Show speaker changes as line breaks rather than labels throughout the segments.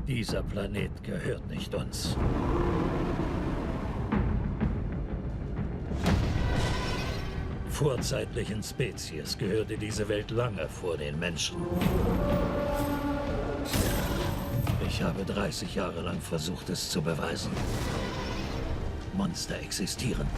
Dieser Planet gehört nicht uns. Vorzeitlichen Spezies gehörte diese Welt lange vor den Menschen. Ich habe 30 Jahre lang versucht, es zu beweisen. Monster existieren.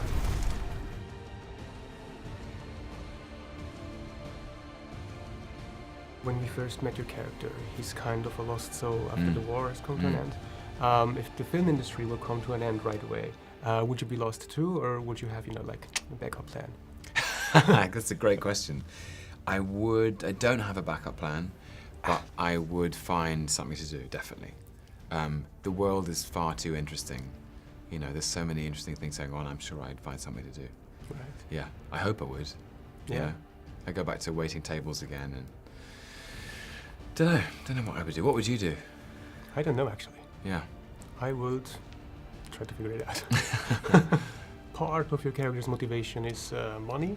When we first met your character, he's kind of a lost soul after the war has come to an end. If the film industry will come to an end right away, would you be lost too, or would you have, like a backup plan?
That's a great question. I don't have a backup plan, but I would find something to do, definitely. The world is far too interesting. There's so many interesting things going on, I'm sure I'd find something to do.
Right.
Yeah, I hope I would.
Yeah.
I'd go back to waiting tables again and don't know what I would do. What would you do?
I don't know, actually.
Yeah.
I would try to figure it out. Part of your character's motivation is money.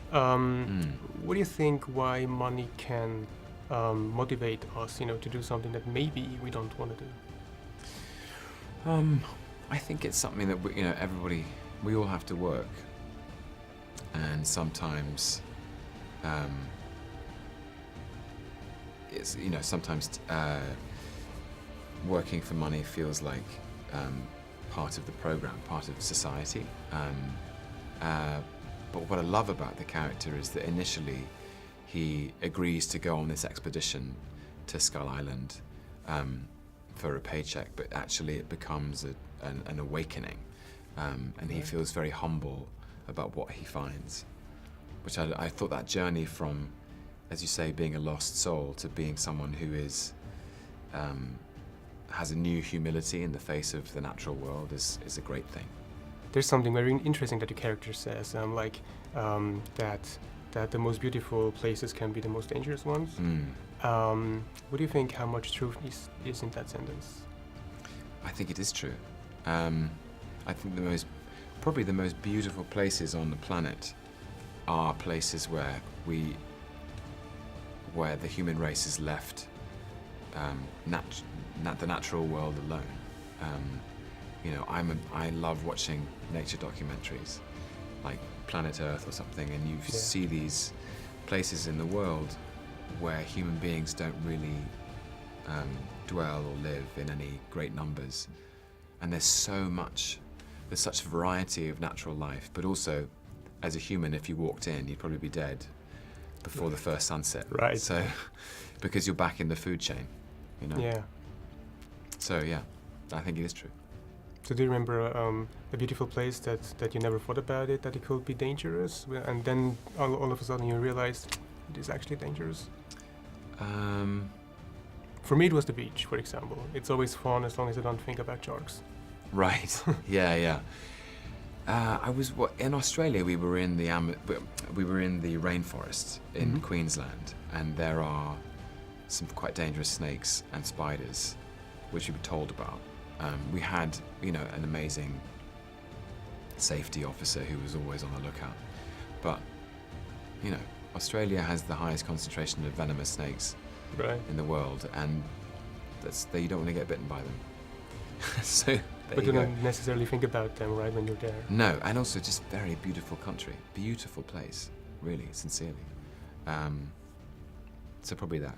What do you think why money can motivate us, to do something that maybe we don't want to do?
I think it's something that we all have to work, and sometimes sometimes working for money feels like part of the program, part of society. But what I love about the character is that initially he agrees to go on this expedition to Skull Island for a paycheck, but actually it becomes an awakening, and he feels very humble about what he finds, which I thought that journey from, as you say, being a lost soul to being someone who is has a new humility in the face of the natural world is a great thing.
There's something very interesting that the character says, that the most beautiful places can be the most dangerous ones. What do you think? How much truth is in that sentence?
I think it is true. I think probably the most beautiful places on the planet are places where the human race is left the natural world alone. I love watching nature documentaries, like Planet Earth or something, and you see these places in the world where human beings don't really dwell or live in any great numbers. And there's such variety of natural life, but also, as a human, if you walked in, you'd probably be dead before the first sunset.
Right.
So, because you're back in the food chain,
Yeah.
So yeah, I think it is true.
So do you remember a beautiful place that you never thought about it, that it could be dangerous, and then all of a sudden you realized it is actually dangerous? For me it was the beach, for example. It's always fun as long as I don't think about sharks.
Right. Yeah. In Australia. We were in the rainforests in Queensland, and there are some quite dangerous snakes and spiders, which we were told about. We had, an amazing safety officer who was always on the lookout. But, Australia has the highest concentration of venomous snakes in the world, and you don't want to get bitten by them. So.
But you don't necessarily think about them, right, when you're there?
No, and also just very beautiful country, beautiful place, really, sincerely. So probably that.